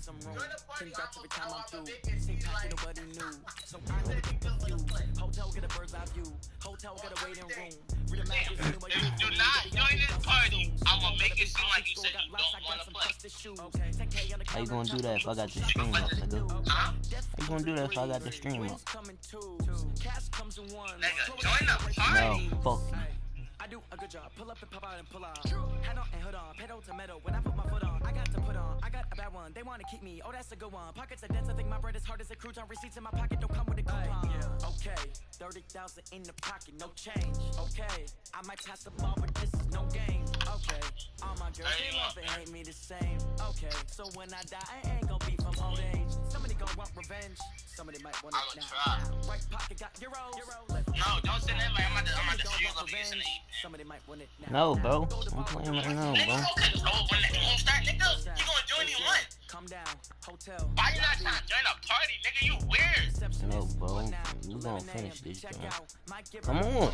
If you do not join this party, I'm gonna make it seem like you said you don't want to play. How you gonna do that if I got the stream up, nigga? How you gonna do that if I got the stream up? Nigga, join the party. No, fuck you. I do a good job. Pull up and pop out and pull out. Head on and hood on. Pedal to metal. When I put my foot on, I got to put on. I got a bad one. They want to keep me. Oh, that's a good one. Pockets are dense. I think my bread is hard as a crouton. Receipts in my pocket don't come with a coupon. Okay, 30,000 in the pocket, no change. Okay, I might pass the ball, but this is no game. Okay, all my girls they love and hate me the same. Okay, so when I die, I ain't gonna be from old age. Somebody gonna want revenge. Somebody might want it now. Right pocket got euros. No, don't send that like I'm about to shoot up against the eat. Somebody might want it now. No, bro. I'm playing right now, bro. Nigga, control when the game start, nigga. You gonna join you what? Come down, hotel. Why you not trying to join a party, nigga? You weird. No, bro. We gonna finish this, bro. Come on.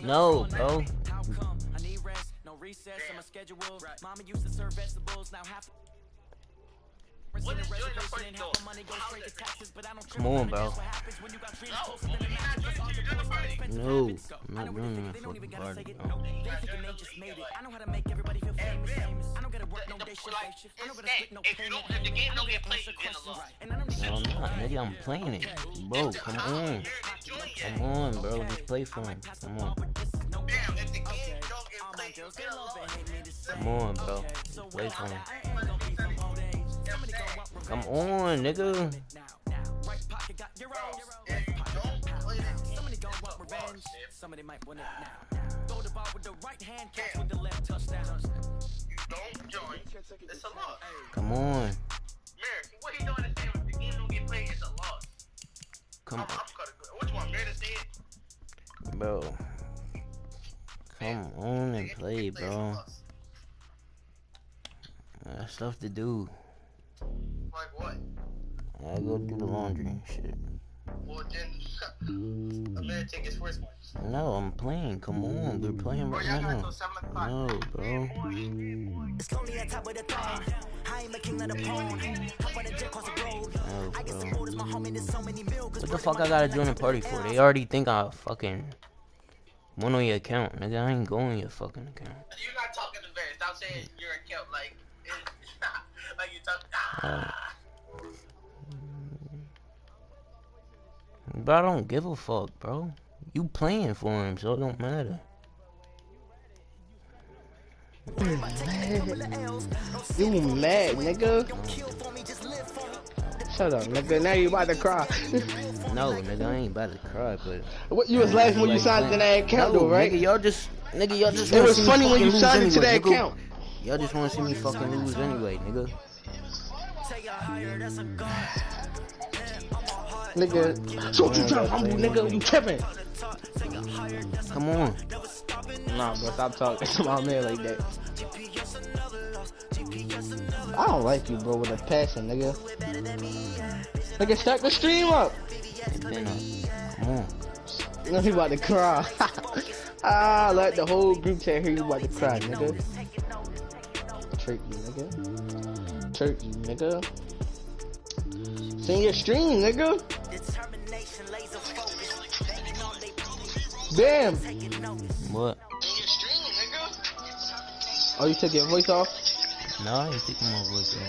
No, bro. I need rest, no recess on my schedule. Mama used to serve vegetables, now half. Come on, bro. No, I'm not doing that fucking party, bro. I know how to make everybody feel famous. I don't gotta work no day shift. I don't gotta split no payment. If the game don't get played, you get a loss. No, I'm not, nigga. I'm playing it. Bro, come on. Come on, bro. Just play for him. Come on. Damn, if the game don't get played, you get a loss. Come on, bro. Just play for him. Come on, nigga. Somebody might win it now. Go to bar with the right hand, catch with the left touchdown. You don't join, it's a loss. Come on. Merrick, what he doing is saying if the game don't get played, it's a loss. Come on. Which one, Meredith said? Bro. Come on and play, bro. I got stuff to do. Like what? I gotta go do the laundry and shit. Well, then, America take his first one. No, I'm playing. Come on, we're playing right now. No, bro. It's only at top of the thing. I am a king of the pond. Hop on the jet across the road. I get some orders, my homie, there's so many milk. What the fuck I gotta join a party for? They already think I fucking went on your account, nigga. I ain't going on your fucking account. You're not talking to Barry. Stop saying your account like like you talking. But I don't give a fuck, bro. You playing for him, so it don't matter. You mad, nigga? Shut up, nigga. Now you about to cry. No, nigga, I ain't about to cry, but what you was laughing when you signed to that account, though, right? Nigga, y'all just. It was funny when you signed into that account. Y'all just want to see me fucking lose anyway, nigga. Nigga, so what you trying to humble, nigga? You tripping? Come on. Nah, bro, stop talking to my man like that. I don't like you, bro, with a passion, nigga. Nigga, start the stream up. Come on. You know he about to cry. Let the whole group chat hear you about to cry, nigga. Turkey, nigga. Turkey, nigga. Sing your stream, nigga. Damn. What? Oh, you took your voice off? No, I ain't taking my voice off.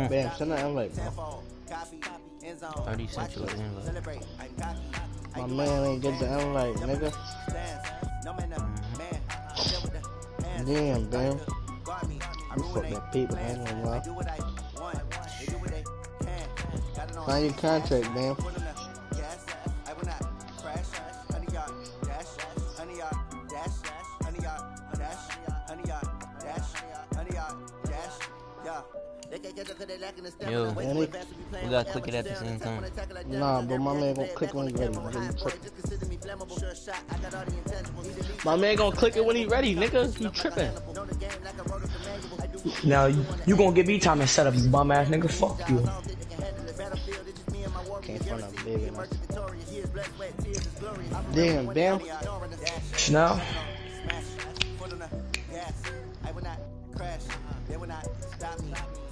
Bam, send that invite, bro. I already sent you an invite. My man ain't get the invite, nigga. Damn, damn. You fuck that paper, man. Find your contract, man. Yo, we gotta click it at the same time. Nah, but my man gonna click when he ready. My man gonna click it when he ready, nigga. You tripping? Now you gonna get me time and set up, you bum ass nigga. Fuck you. Came from a baby. Damn, Bam. No.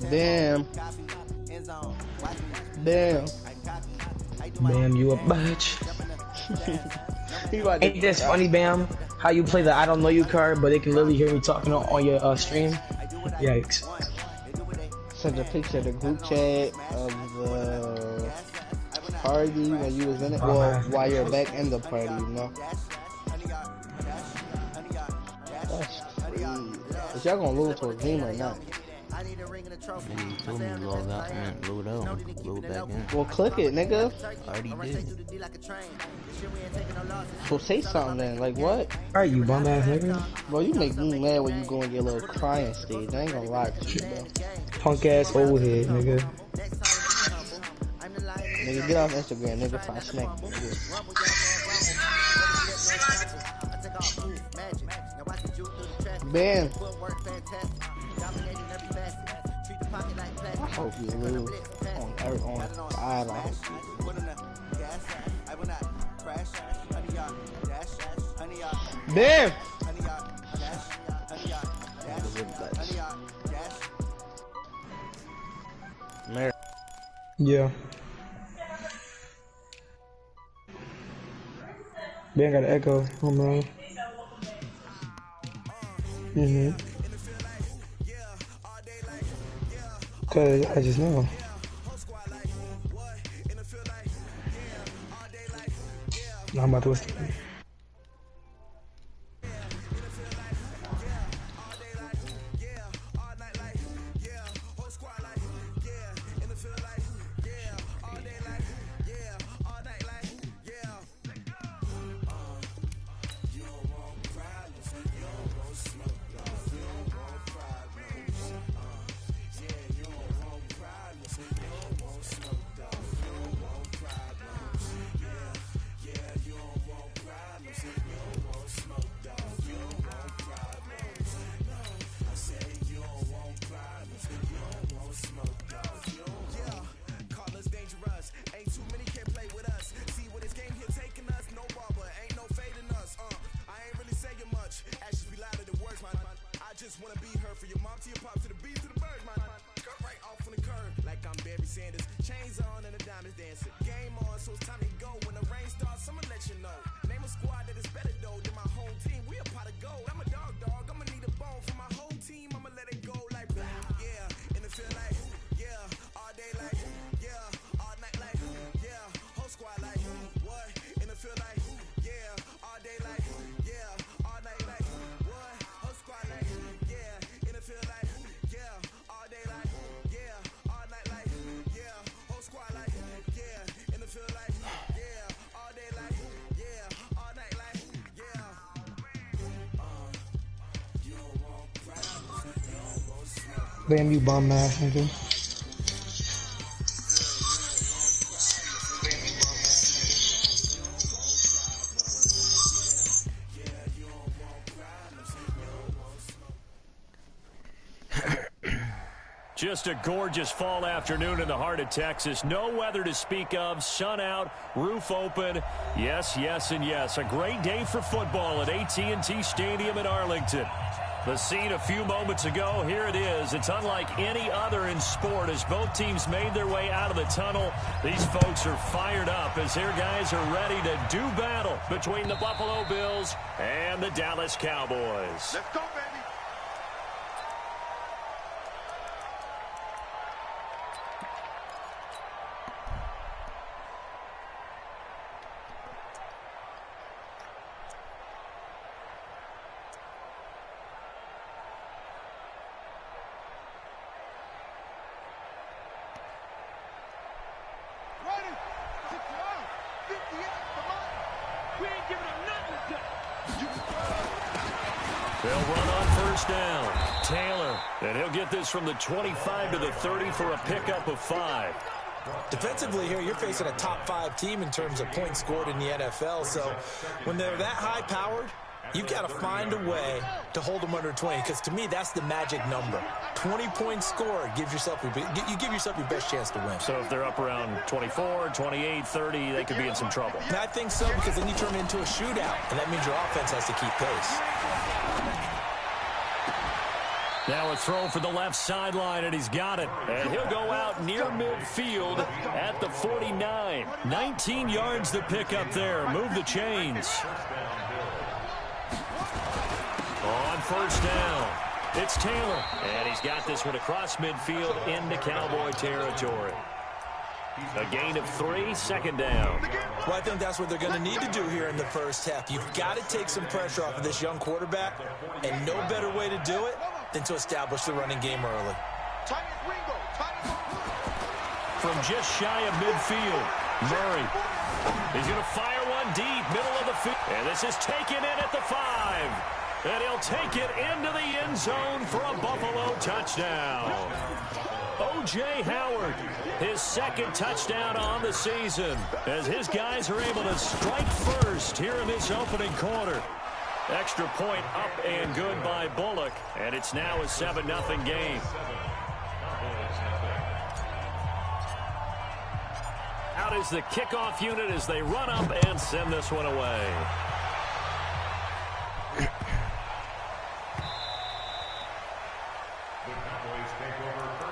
Damn. Damn. Bam, you a bitch. Ain't this funny, Bam? How you play the I don't know you card, but they can literally hear me talking on your stream? Yikes. Send a picture of the group chat of the party when you was in it. Well, while you're back in the party, you know. That's crazy. Is y'all gonna lose to a game or not? Nigga, you told me to log out and load out. Load back in. Well, click it, nigga. I already did. So say something then. Like what? Alright, you bum ass nigga. Bro, you make me mad when you go in your little crying stage. I ain't gonna lie to you, bro. Punk ass old head, nigga. Nigga, get off Instagram, nigga. Find snack. Bam. I hope you lose on God. I hope you lose. Bam. Mary. Yeah. Bam got an echo. Oh man. Cause I just know. I'm about to listen. Bam, you bum ass nigga. Just a gorgeous fall afternoon in the heart of Texas. No weather to speak of. Sun out, roof open. Yes, yes, and yes. A great day for football at AT&T Stadium in Arlington. The scene a few moments ago, here it is. It's unlike any other in sport as both teams made their way out of the tunnel. These folks are fired up as their guys are ready to do battle between the Buffalo Bills and the Dallas Cowboys. Let's go, baby. They'll run on first down. Taylor, and he'll get this from the 25 to the 30 for a pickup of 5. Defensively here, you're facing a top 5 team in terms of points scored in the NFL, so when they're that high-powered, You've got to find a way to hold them under 20, because to me, that's the magic number. 20-point score gives yourself you give yourself your best chance to win. So if they're up around 24, 28, 30, they could be in some trouble. I think so, because then you turn it into a shootout, and that means your offense has to keep pace. Now a throw for the left sideline, and he's got it. And he'll go out near midfield at the 49. 19 yards to pick up there. Move the chains. On first down, it's Taylor. And he's got this one across midfield into Cowboy territory. A gain of 3, second down. Well, I think that's what they're going to need to do here in the first half. You've got to take some pressure off of this young quarterback, and no better way to do it than to establish the running game early. From just shy of midfield, Murray. He's going to fire one deep, middle of the field. And this is taken in at the 5. And he'll take it into the end zone for a Buffalo touchdown. O.J. Howard, his second touchdown on the season, as his guys are able to strike first here in this opening quarter. Extra point up and good by Bullock, and it's now a 7-0 game. Out is the kickoff unit as they run up and send this one away.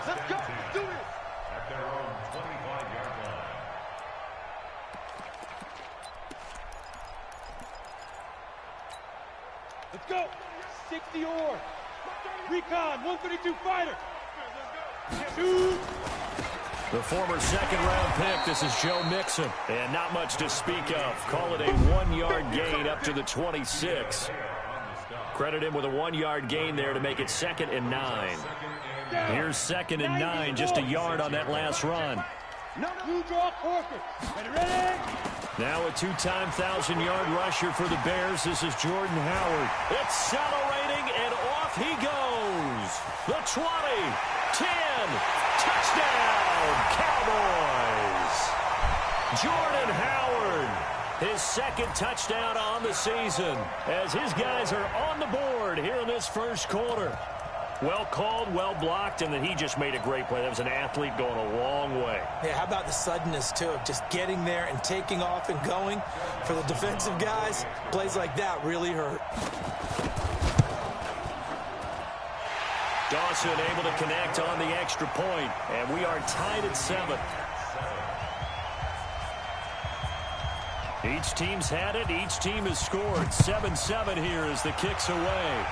Let's go. Do it. At their own 25-yard line. Let's go. 60 or. Recon, 132 fighter. Shoot. The former second-round pick, this is Joe Mixon. And not much to speak of. Call it a 1-yard gain up to the 26. Credit him with a 1-yard gain there to make it 2nd and 9. Here's 2nd and 9, just a yard on that last run. Now a two-time 1,000-yard rusher for the Bears. This is Jordan Howard. Accelerating, and off he goes. The 20, 10, touchdown, Cowboys. Jordan Howard, his second touchdown on the season, as his guys are on the board here in this first quarter. Well called, well blocked, and then he just made a great play. That was an athlete going a long way. Yeah, how about the suddenness, too, of just getting there and taking off and going? For the defensive guys, plays like that really hurt. Dawson able to connect on the extra point, and we are tied at 7. Each team's had it. Each team has scored. 7-7 here as the kick's away.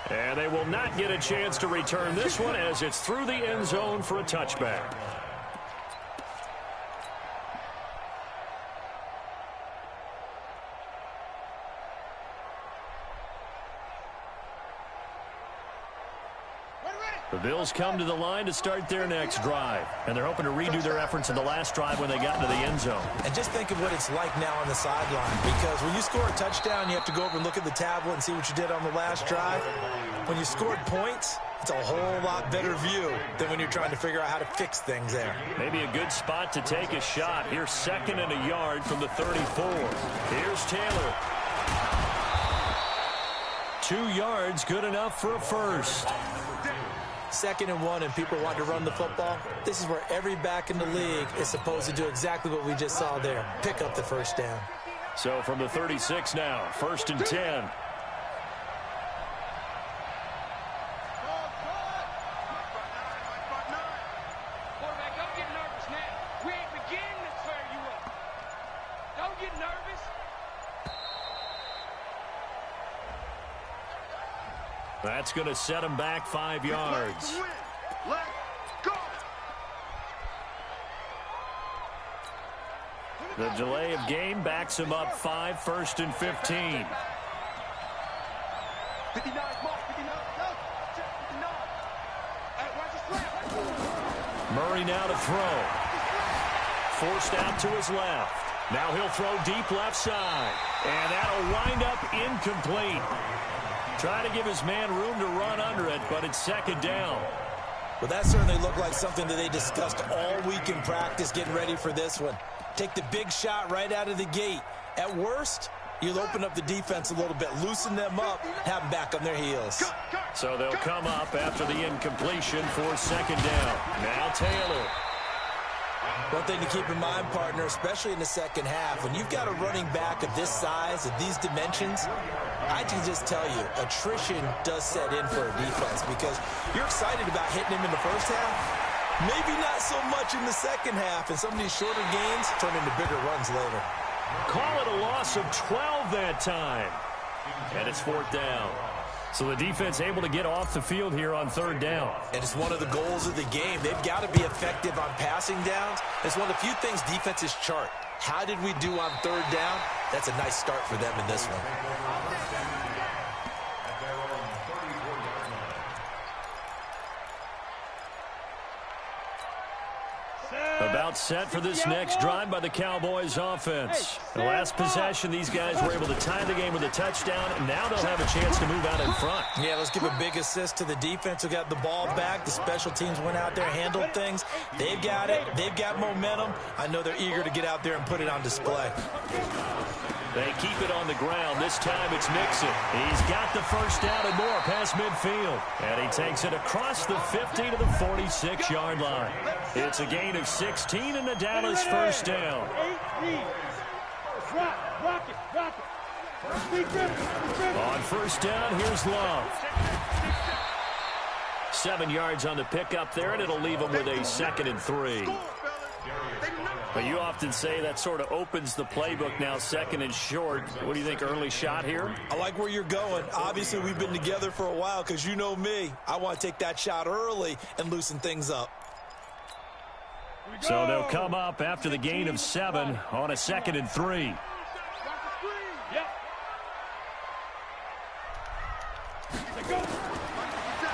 And they will not get a chance to return this one as it's through the end zone for a touchback. The Bills come to the line to start their next drive, and they're hoping to redo their efforts in the last drive when they got into the end zone. And just think of what it's like now on the sideline, because when you score a touchdown, you have to go over and look at the tablet and see what you did on the last drive. When you scored points, it's a whole lot better view than when you're trying to figure out how to fix things there. Maybe a good spot to take a shot. Here's 2nd and a yard from the 34. Here's Taylor. 2 yards, good enough for a first. 2nd and 1, and people want to run the football. This is where every back in the league is supposed to do exactly what we just saw there. Pick up the first down. So from the 36 now, 1st and 10. Quarterback, don't get nervous now. We ain't beginning to tear you up. Don't get nervous. That's going to set him back 5 yards. Let's go. The delay of game backs him up 5, 1st and 15. 59, Mark, 59, no, 59. Hey, watch the slap. Murray now to throw. Forced out to his left. Now he'll throw deep left side. And that'll wind up incomplete. Trying to give his man room to run under it, but it's 2nd down. Well, that certainly looked like something that they discussed all week in practice getting ready for this one. Take the big shot right out of the gate. At worst, you'll open up the defense a little bit, loosen them up, have them back on their heels. So they'll come up after the incompletion for second down. Now Taylor. One thing to keep in mind, partner, especially in the second half, when you've got a running back of this size, of these dimensions, I can just tell you, attrition does set in for a defense because you're excited about hitting him in the first half. Maybe not so much in the second half, and some of these shorter gains turn into bigger runs later. Call it a loss of 12 that time. And it's fourth down. So the defense able to get off the field here on third down. And it's one of the goals of the game. They've got to be effective on passing downs. It's one of the few things defenses chart. How did we do on third down? That's a nice start for them in this one. About set for this next drive by the Cowboys offense. The last possession, these guys were able to tie the game with a touchdown, and now they'll have a chance to move out in front. Yeah, let's give a big assist to the defense who got the ball back. The special teams went out there, handled things. They've got it. They've got momentum. I know they're eager to get out there and put it on display. They keep it on the ground. This time it's Mixon. He's got the first down and more past midfield. And he takes it across the 50 to the 46-yard line. It's a gain of 16 and a Dallas first down. On first down, here's Love. 7 yards on the pickup there, and it'll leave him with a 2nd and 3. But you often say that sort of opens the playbook now, 2nd and short. What do you think, early shot here? I like where you're going. Obviously, we've been together for a while because you know me. I want to take that shot early and loosen things up. So they'll come up after the gain of 7 on a 2nd and 3.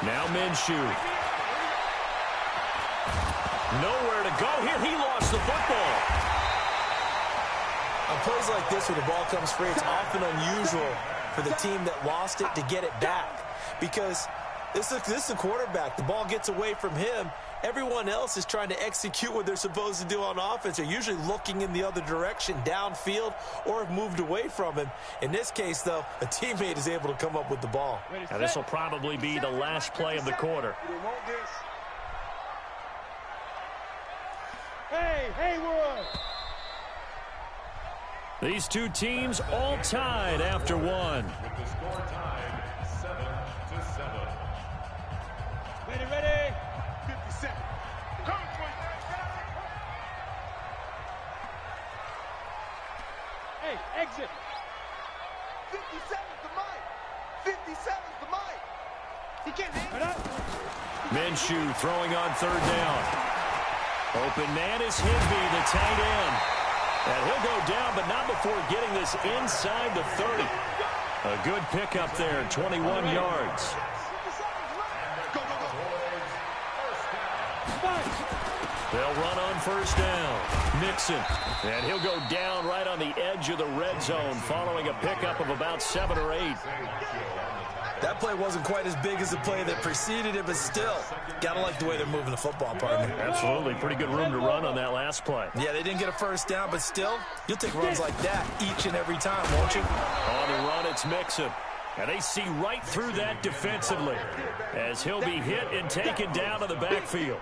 Now Minshew. Nowhere to go here. He lost the football. On plays like this where the ball comes free, it's often unusual for the team that lost it to get it back. Because this is a quarterback. The ball gets away from him. Everyone else is trying to execute what they're supposed to do on offense. They're usually looking in the other direction, downfield, or have moved away from him. In this case, though, a teammate is able to come up with the ball. Now, this will probably be the last play of the quarter. Hey, Haywood! These two teams all tied after one. Ready? 50 seconds. Hey, exit. 57's the mic. 57's the mic. He can't hang it up. Minshew throwing on third down. Open man is Higbee, the tight end. And he'll go down, but not before getting this inside the 30. A good pickup there, 21 yards. They'll run on first down. Mixon. And he'll go down right on the edge of the red zone following a pickup of about 7 or 8. That play wasn't quite as big as the play that preceded it, but still, gotta like the way they're moving the football, partner. Absolutely. Pretty good room to run on that last play. Yeah, they didn't get a first down, but still, you'll take runs like that each and every time, won't you? On the run, it's Mixon. And they see right through that defensively as he'll be hit and taken down to the backfield.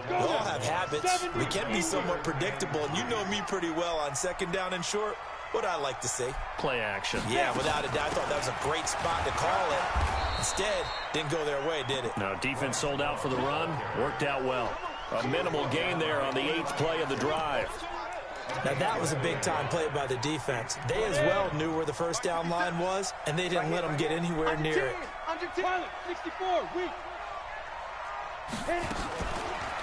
We all have habits. We can be somewhat predictable, and you know me pretty well on second down and short. What I like to see. Play action. Yeah, without a doubt. I thought that was a great spot to call it. Instead, didn't go their way, did it? No, defense sold out for the run. Worked out well. A minimal gain there on the 8th play of the drive. Now, that was a big-time play by the defense. They as well knew where the first down line was, and they didn't let them get anywhere near it. Under 10, 64, weak.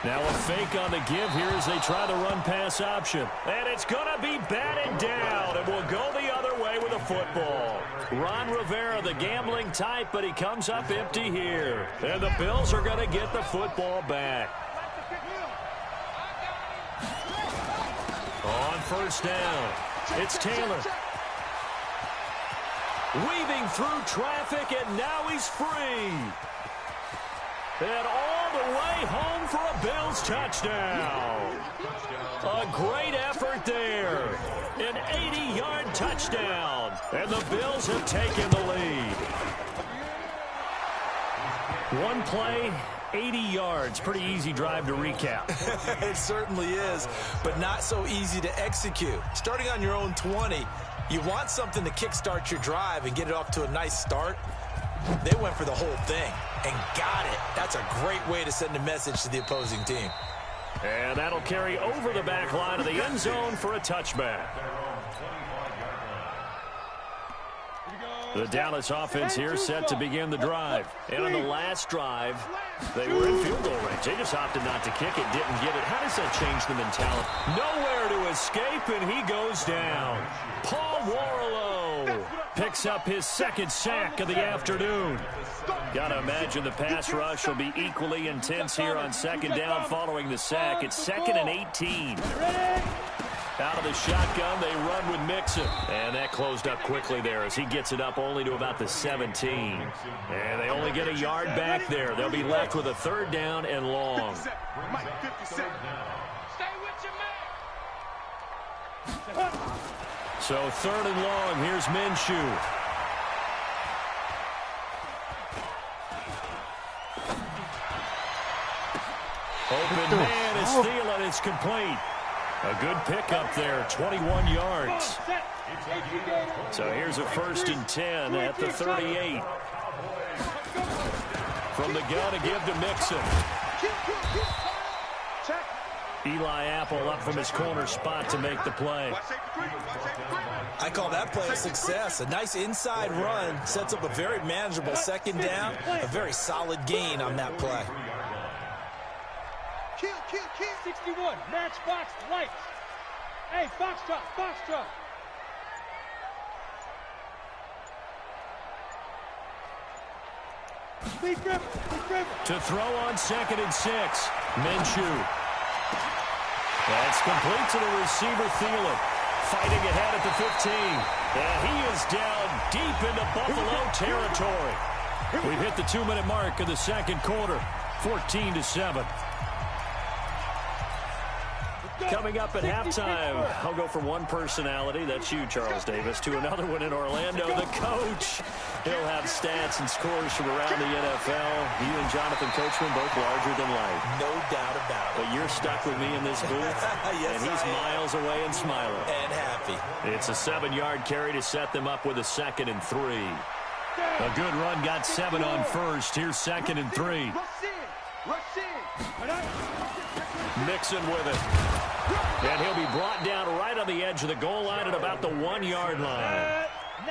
Now a fake on the give here as they try the run-pass option. And it's going to be batted down, and will go the other way with a football. Ron Rivera, the gambling type, but he comes up empty here. And the Bills are going to get the football back. On first down, it's Taylor. Weaving through traffic, and now he's free. And all all the way home for a Bills touchdown. A great effort there. An 80-yard touchdown. And the Bills have taken the lead. One play, 80 yards. Pretty easy drive to recap. It certainly is, but not so easy to execute. Starting on your own 20, you want something to kickstart your drive and get it off to a nice start. They went for the whole thing and got it. That's a great way to send a message to the opposing team. And that'll carry over the back line of the end zone for a touchback. The Dallas offense here set to begin the drive. And on the last drive, they were in field goal range. They just opted not to kick it, didn't get it. How does that change the mentality? Nowhere to escape, and he goes down. Paul Warlow picks up his second sack of the afternoon. Got to imagine the pass rush will be equally intense here on second down following the sack. It's 2nd and 18. Out of the shotgun, they run with Mixon. And that closed up quickly there as he gets it up only to about the 17. And they only get a yard back there. They'll be left with a 3rd down and long. Stay with your man. So 3rd and long. Here's Minshew. Open man is Thielen. It's complete. A good pickup there, 21 yards. So here's a 1st and 10 at the 38. From the gun to give to Mixon. Eli Apple up from his corner spot to make the play. I call that play a success. A nice inside run sets up a very manageable 2nd down. A very solid gain on that play. Kill. 61, matchbox lights. Hey, Foxtrot. Big river. To throw on 2nd and 6. Minshew. That's complete to the receiver, Thielen. Fighting ahead at the 15. And he is down deep into Buffalo territory. We've hit the 2-minute mark of the 2nd quarter. 14-7. Coming up at halftime, I'll go from one personality, that's you, Charles Davis, to another one in Orlando, the coach. He'll have stats and scores from around the NFL. You and Jonathan Coachman both larger than life. No doubt about it. But you're stuck with me in this booth, yes, and he's miles away and smiling. And happy. It's a 7-yard carry to set them up with a 2nd and 3. A good run got 7 on 1st. Here's 2nd and 3. Rush in. Mixon with it. And he'll be brought down right on the edge of the goal line at about the 1-yard line.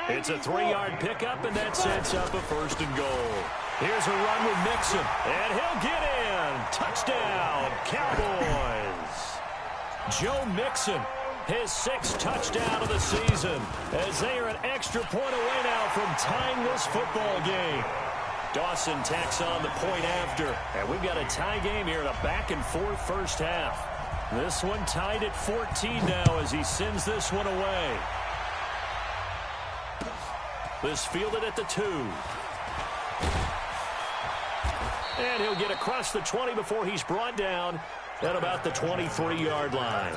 It's a 3-yard pickup, and that sets up a 1st and goal. Here's a run with Mixon, and he'll get in. Touchdown, Cowboys. Joe Mixon, his 6th touchdown of the season, as they are an extra point away now from tying this football game. Dawson tacks on the point after, and we've got a tie game here in a back-and-forth first half. This one tied at 14 now as he sends this one away. This fielded at the 2. And he'll get across the 20 before he's brought down at about the 23-yard line.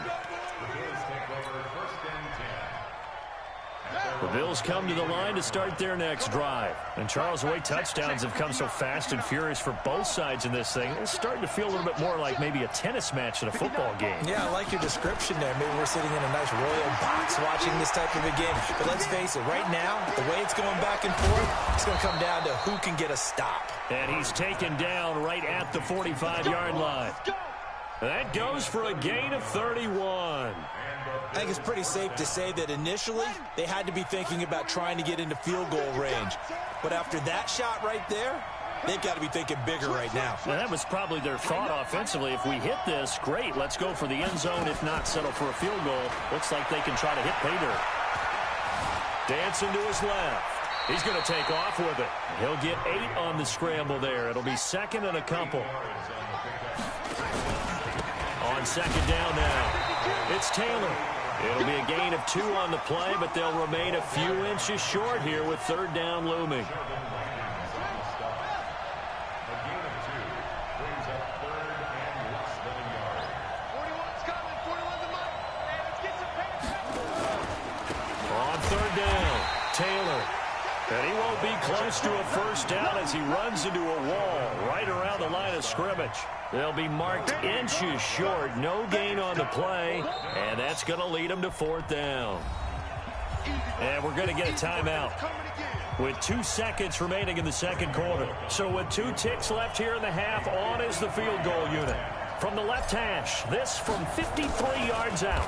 The Bills come to the line to start their next drive. And Charles, the way touchdowns have come so fast and furious for both sides in this thing, it's starting to feel a little bit more like maybe a tennis match than a football game. Yeah, I like your description there. Maybe we're sitting in a nice royal box watching this type of a game. But let's face it, right now, the way it's going back and forth, it's going to come down to who can get a stop. And he's taken down right at the 45-yard line. That goes for a gain of 31. I think it's pretty safe to say that initially they had to be thinking about trying to get into field goal range. But after that shot right there, they've got to be thinking bigger right now. Well, that was probably their thought offensively. If we hit this, great. Let's go for the end zone. If not, settle for a field goal. Looks like they can try to hit pay dirt. Dancing to his left. He's going to take off with it. He'll get 8 on the scramble there. It'll be 2nd and a couple. On 2nd down now, it's Taylor. It'll be a gain of 2 on the play, but they'll remain a few inches short here with 3rd down looming. third down. Taylor. And he won't be close to a first down as he runs into a wall right around the line of scrimmage. They'll be marked inches short. No gain on the play. And that's going to lead him to fourth down. And we're going to get a timeout with 2 seconds remaining in the second quarter. So with 2 ticks left here in the half, on is the field goal unit. From the left hash, this from 53 yards out.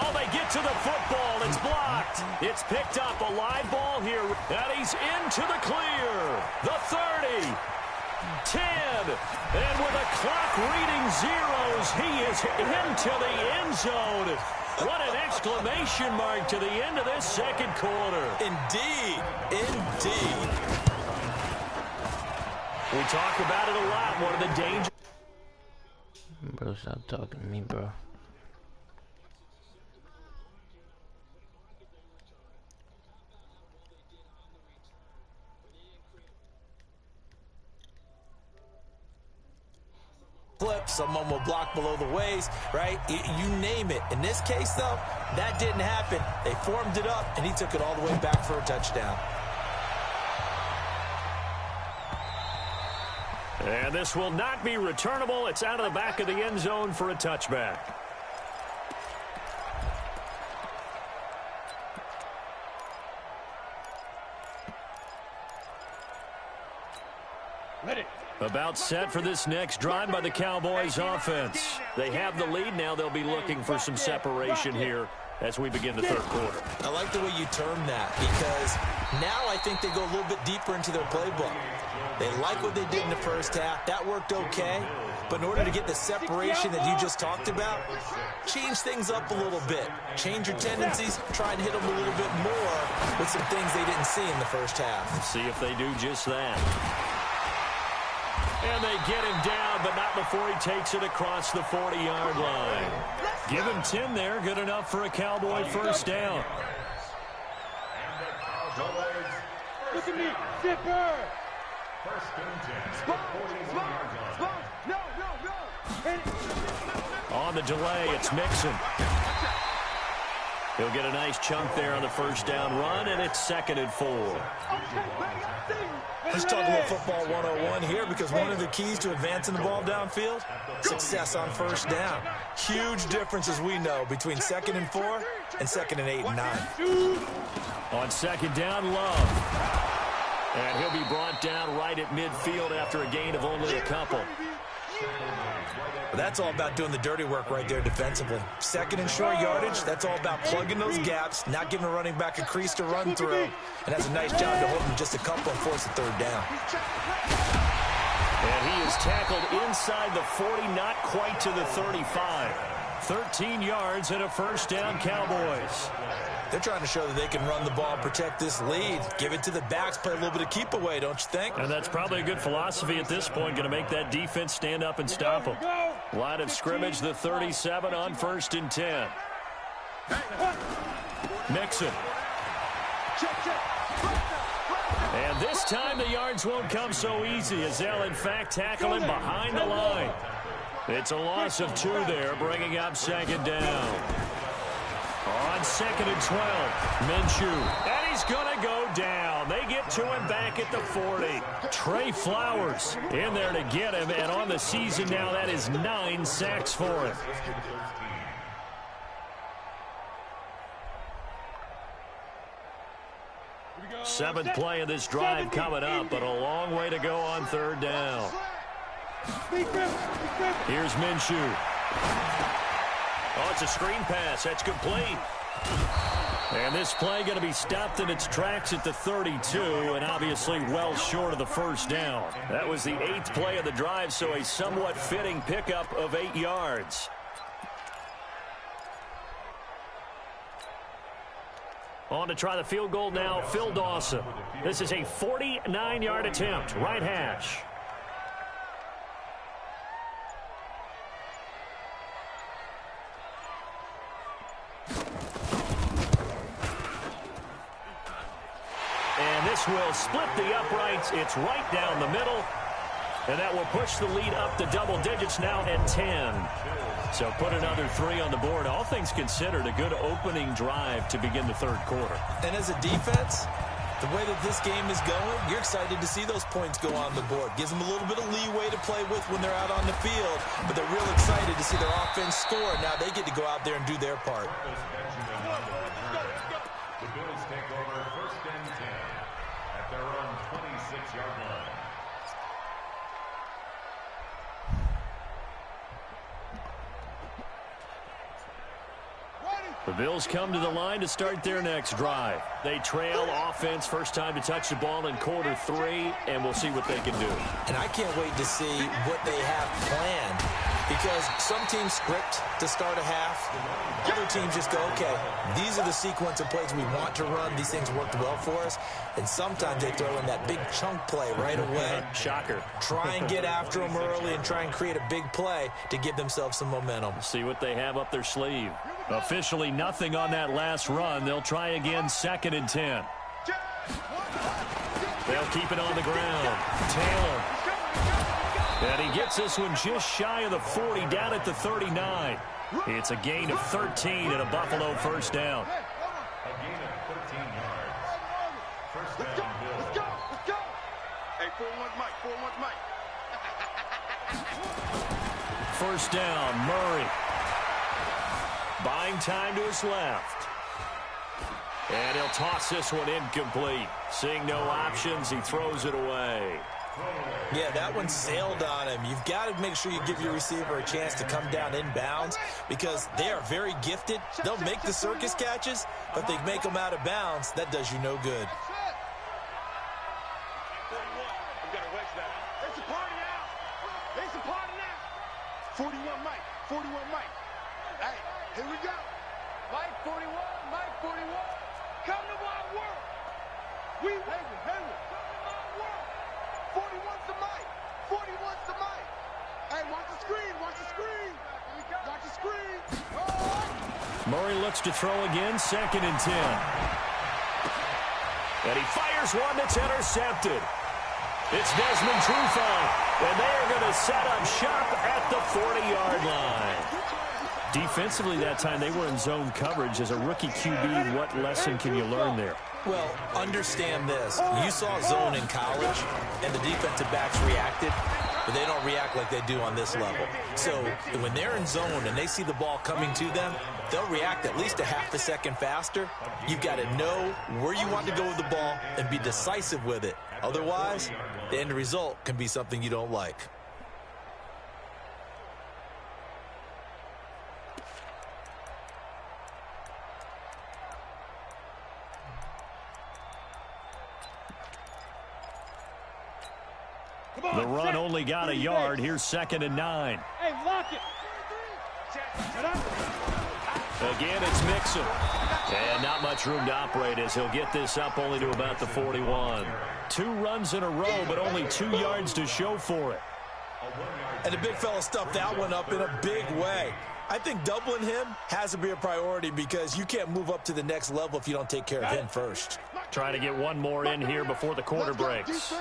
Oh, they get to the football. It's blocked. It's picked up. A live ball here. And he's into the clear. The 30. 10. And with a clock reading zeros, he is into the end zone. What an exclamation mark to the end of this second quarter. Indeed. Indeed. We talk about it a lot. One of the dangers. Bro, stop talking to me, bro. Flip, someone will block below the waist, right? You name it. In this case, though, that didn't happen. They formed it up, and he took it all the way back for a touchdown. And this will not be returnable. It's out of the back of the end zone for a touchback. About set for this next drive by the Cowboys offense. They have the lead. Now they'll be looking for some separation here as we begin the third quarter. I like the way you termed that because now I think they go a little bit deeper into their playbook. They like what they did in the first half. That worked okay. But in order to get the separation that you just talked about, change things up a little bit. Change your tendencies. Try and hit them a little bit more with some things they didn't see in the first half. See if they do just that. And they get him down, but not before he takes it across the 40-yard line. Give him 10 there. Good enough for a Cowboy first down. Look at me. Zipper. On the delay, it's Mixon. He'll get a nice chunk there on the first down run, and it's 2nd and 4. Let's talk about football 101 here because one of the keys to advancing the ball downfield, success on first down. Huge difference, as we know, between 2nd and 4 and 2nd and 8 and 9. On 2nd down, Love. And he'll be brought down right at midfield after a gain of only a couple. But that's all about doing the dirty work right there defensively. 2nd and short yardage, that's all about plugging those gaps, not giving a running back a crease to run through, and has a nice job to hold him just a couple and force the 3rd down. And he is tackled inside the 40, not quite to the 35. 13 yards and a first down, Cowboys. They're trying to show that they can run the ball, protect this lead. Give it to the backs, play a little bit of keep away, don't you think? And that's probably a good philosophy at this point, going to make that defense stand up and stop them. Line of scrimmage, the 37 on 1st and 10. Mixon. And this time the yards won't come so easy as they'll, in fact, tackle him behind the line. It's a loss of 2 there, bringing up 2nd down. On 2nd and 12, Minshew. And he's going to go down. They get to him back at the 40. Trey Flowers in there to get him. And on the season now, that is 9 sacks for him. Seventh play of this drive coming up, but a long way to go on 3rd down. Here's Minshew. Oh, it's a screen pass. That's complete. And this play going to be stopped in its tracks at the 32, and obviously well short of the first down. That was the 8th play of the drive, so a somewhat fitting pickup of 8 yards. On to try the field goal now, Phil Dawson. This is a 49-yard attempt, right hash. And this will split the uprights. It's right down the middle. And that will push the lead up to double digits now at 10. So put another 3 on the board. All things considered, a good opening drive to begin the third quarter. And as a defense, the way that this game is going, you're excited to see those points go on the board. Gives them a little bit of leeway to play with when they're out on the field, but they're real excited to see their offense score. Now they get to go out there and do their part. The Bills take over 1st and 10 at their own 26-yard line. The Bills come to the line to start their next drive. They trail offense, first time to touch the ball in quarter 3, and we'll see what they can do. And I can't wait to see what they have planned, because some teams script to start a half. Other teams just go, okay, these are the sequence of plays we want to run. These things worked well for us. And sometimes they throw in that big chunk play right away. Shocker. Try and get after them early and try and create a big play to give themselves some momentum. See what they have up their sleeve. Officially nothing on that last run. They'll try again, 2nd and 10. They'll keep it on the ground. Taylor. And he gets this one just shy of the 40, down at the 39. It's a gain of 13 and a Buffalo first down. A gain of 13 yards. First down, Bills. Let's go. Hey, 4-1 Mike. 4-1 Mike. First down, Murray. Buying time to his left. And he'll toss this one incomplete. Seeing no options, he throws it away. Yeah, that one sailed on him. You've got to make sure you give your receiver a chance to come down inbounds, because they are very gifted. They'll make the circus catches, but they make them out of bounds. That does you no good. It's a party now. It's a party now. 41 Mike. 41 Mike. Hey, here we go. Mike 41, Mike 41. Come to my world. We Hayward. Come to my world. 41's to Mike. 41's to Mike. Hey, watch the screen. Watch the screen. Watch the screen. Oh. Murray looks to throw again, 2nd and 10. And he fires one that's intercepted. It's Desmond Trufant, and they are going to set up shop at the 40-yard line. Defensively that time, they were in zone coverage. As a rookie QB, what lesson can you learn there? Well, understand this. You saw zone in college, and the defensive backs reacted, but they don't react like they do on this level. So when they're in zone and they see the ball coming to them, they'll react at least a half a second faster. You've got to know where you want to go with the ball and be decisive with it. Otherwise, the end result can be something you don't like. The run only got a yard. Here's 2nd and 9. Hey, lock it. Again, it's Mixon. And not much room to operate as he'll get this up only to about the 41. 2 runs in a row, but only 2 yards to show for it. And the big fella stuffed that one up in a big way. I think doubling him has to be a priority, because you can't move up to the next level if you don't take care of him first. Trying to get one more in here before the quarter breaks.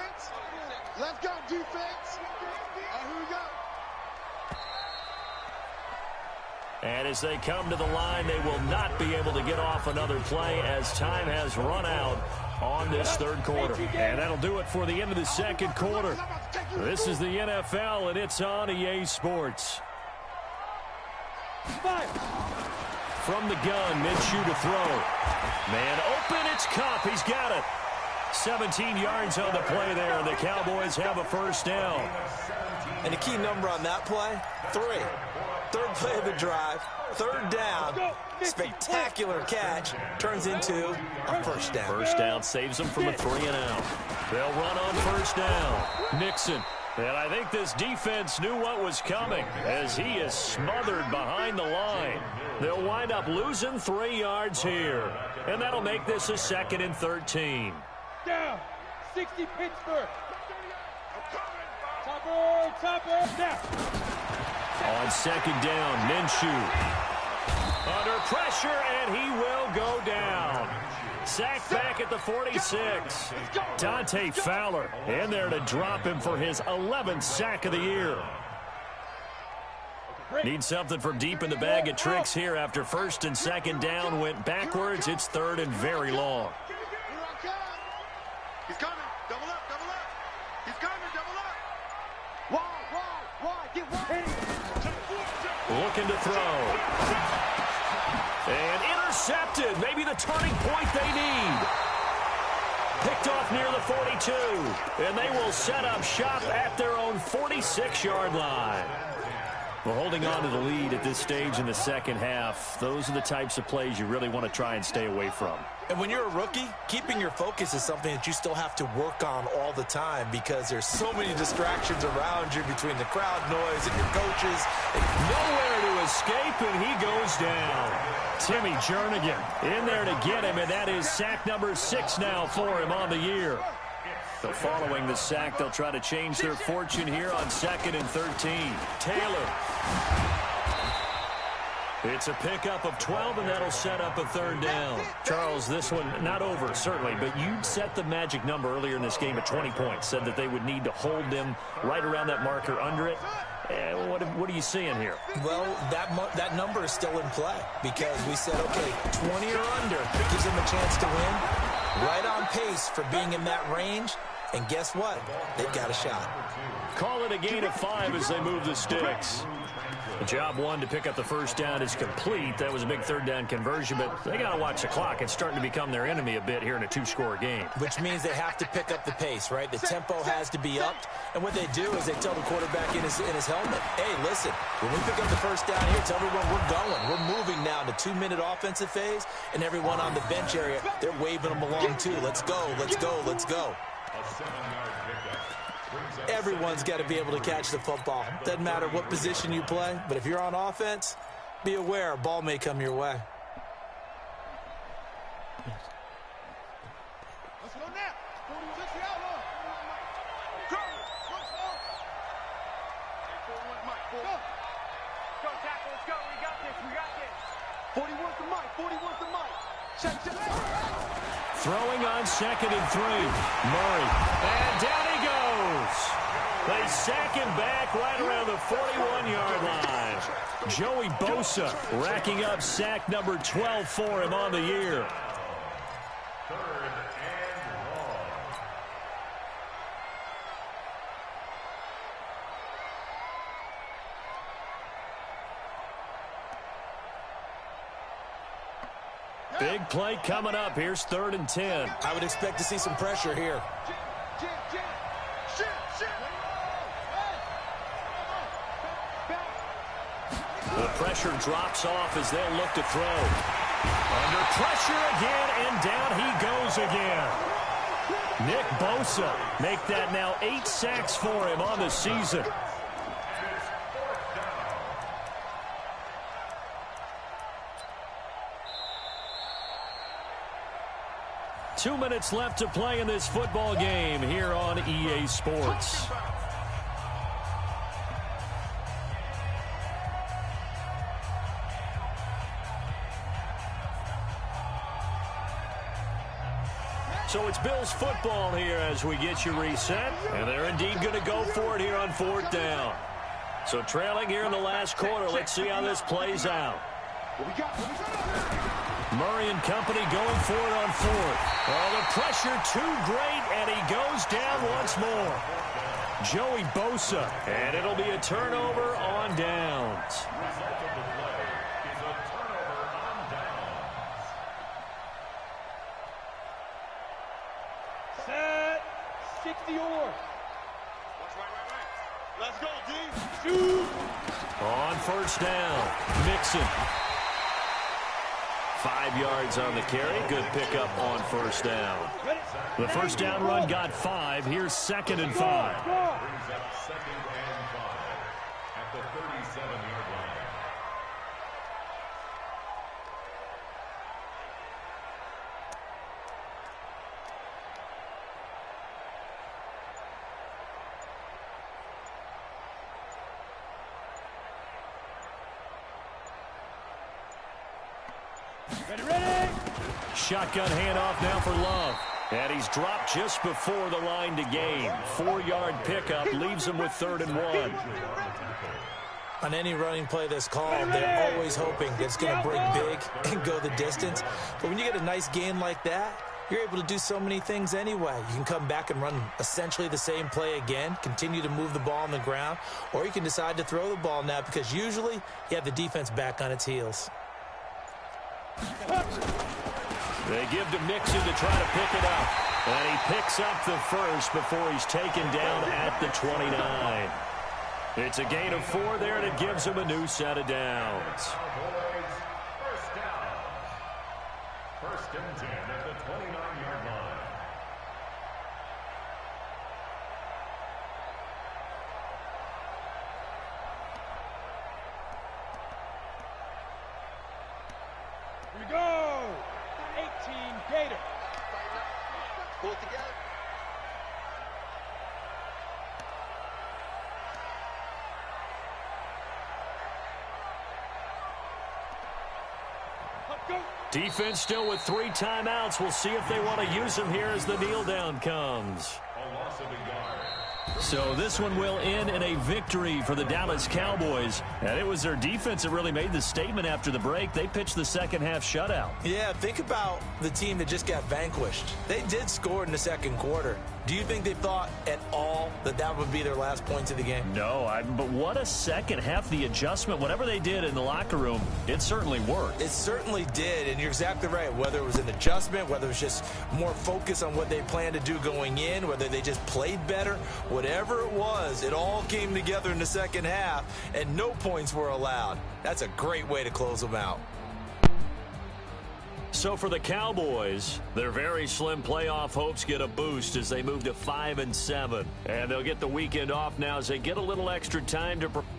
Let's go, defense. Here we go. And as they come to the line, they will not be able to get off another play as time has run out on this third quarter. And that'll do it for the end of the second quarter. This is the NFL, and it's on EA Sports. From the gun, Minshew to throw. Man open, it's Kupp. He's got it. 17 yards on the play there, and the Cowboys have a first down. And the key number on that play, 3. Third play of the drive, 3rd down, spectacular catch, turns into a first down. First down saves them from a 3-and-out. They'll run on first down. Nixon. And I think this defense knew what was coming as he is smothered behind the line. They'll wind up losing 3 yards here. And that'll make this a 2nd and 13. Down. 60 Pittsburgh. Topper. Down. On 2nd down, Minshew. Under pressure, and he will go down. Sacked back at the 46. Dante Fowler in there to drop him for his 11th sack of the year. Need something from deep in the bag of tricks here after first and second down went backwards. It's third and very long. He's coming. Double up, double up. He's coming, double up. Wide, get wide. Looking to throw. And intercepted. Maybe the turning point they need. Picked off near the 42. And they will set up shop at their own 46-yard line. Well, holding on to the lead at this stage in the second half, those are the types of plays you really want to try and stay away from. And when you're a rookie, keeping your focus is something that you still have to work on all the time because there's so many distractions around you between the crowd noise and your coaches. Nowhere to escape, and he goes down. Timmy Jernigan in there to get him, and that is sack number 6 now for him on the year. So following the sack, they'll try to change their fortune here on 2nd and 13. Taylor. It's a pickup of 12, and that'll set up a third down. Charles, this one not over, certainly, but you set the magic number earlier in this game at 20 points, said that they would need to hold them right around that marker under it. What are you seeing here? Well, that number is still in play because we said, okay, 20 or under gives them a chance to win. Right on pace for being in that range. And guess what? They've got a shot. Call it a gain of 5 as they move the sticks. Job 1 to pick up the first down is complete. That was a big third down conversion, but they got to watch the clock. It's starting to become their enemy a bit here in a 2-score game. Which means they have to pick up the pace, right? The tempo has to be upped. And what they do is they tell the quarterback in his helmet, hey, listen, when we pick up the first down here, tell everyone we're going. We're moving now to 2-minute offensive phase, and everyone on the bench area, they're waving them along too. Let's go, let's go, let's go. Everyone's got to be able to catch the football. Doesn't matter what position you play, but if you're on offense, be aware a ball may come your way. Let's go now. 46 the outlaw. Go. Go, tackle, let's go. We got this, we got this. 41's the mic, 41's the mic. Check. Throwing on 2nd and 3. Murray. And down he goes. They sack him back right around the 41-yard line. Joey Bosa racking up sack number 12 for him on the year. Big play coming up. Here's 3rd and 10. I would expect to see some pressure here. The pressure drops off as they'll look to throw. Under pressure again, and down he goes again. Nick Bosa make that now 8 sacks for him on the season. Two minutes left to play in this football game here on EA Sports. So it's Bills football here as we get you reset. And they're indeed going to go for it here on 4th down. So trailing here in the last quarter. Let's see how this plays out. Murray and company going for it on 4th. Oh, the pressure too great, and he goes down once more. Joey Bosa, and it'll be a turnover on downs. Set. 60 or. Let's go, D. Shoot. On 1st down, Mixon. 5 yards on the carry. Good pickup on 1st down. The 1st down run got 5. Here's 2nd and 5. Brings up 2nd and 5 at the 37-yard line. Ready. Shotgun handoff now for Love. And he's dropped just before the line to gain. 4-yard pickup leaves him with 3rd and 1. On any running play that's called, they're always hoping that it's going to break big and go the distance. But when you get a nice gain like that, you're able to do so many things anyway. You can come back and run essentially the same play again, continue to move the ball on the ground, or you can decide to throw the ball now because usually you have the defense back on its heels. They give to Mixon to try to pick it up. And he picks up the first before he's taken down at the 29. It's a gain of 4 there, and it gives him a new set of downs. First down. First and 10 at the 29-yard line. Here we go. 18 Gator. Pull it together. Defense still with 3 timeouts. We'll see if they want to use them here as the kneel down comes. A loss of a yard. So this one will end in a victory for the Dallas Cowboys. And it was their defense that really made the statement after the break. They pitched the second half shutout. Yeah, think about the team that just got vanquished. They did score in the second quarter. Do you think they thought at all that that would be their last points of the game? No, but what a second half. The adjustment, whatever they did in the locker room, it certainly worked. It certainly did, and you're exactly right. Whether it was an adjustment, whether it was just more focus on what they planned to do going in, whether they just played better, whatever it was, it all came together in the second half, and no points were allowed. That's a great way to close them out. So for the Cowboys, their very slim playoff hopes get a boost as they move to 5-7. And they'll get the weekend off now as they get a little extra time to prepare.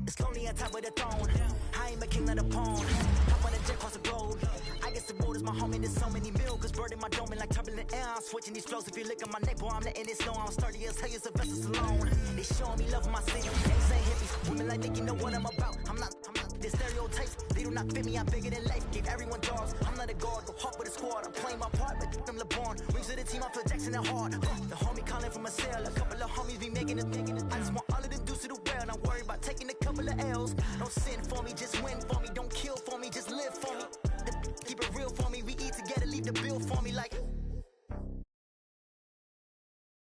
It's lonely on top of the throne. I ain't a king of the pawn. Hop on a jet across the globe. I guess the road is my home and there's so many milkers burning my dome like turbulent air. I'm switching these flows. If you look at my neck, boy, I'm letting it snow. I'm sturdy as hell as a vessel alone. They showing me love in my city. Ain't say hippies. Women like think you know what I'm about. I'm not. The stereotypes, they do not fit me. I'm bigger than life. Give everyone dogs. I'm not a guard. Go hard with a squad. I'm playing my part, but them LeBron. Rings to the team. I feel Jackson and hard. The homie calling from a cell. A couple of homies be making it. I just want all of them dudes to do well. Not worry about taking a couple of L's. Don't sin for me, just win for me. Don't kill for me, just live for me. Keep it real for me. We eat together, leave the bill for me like.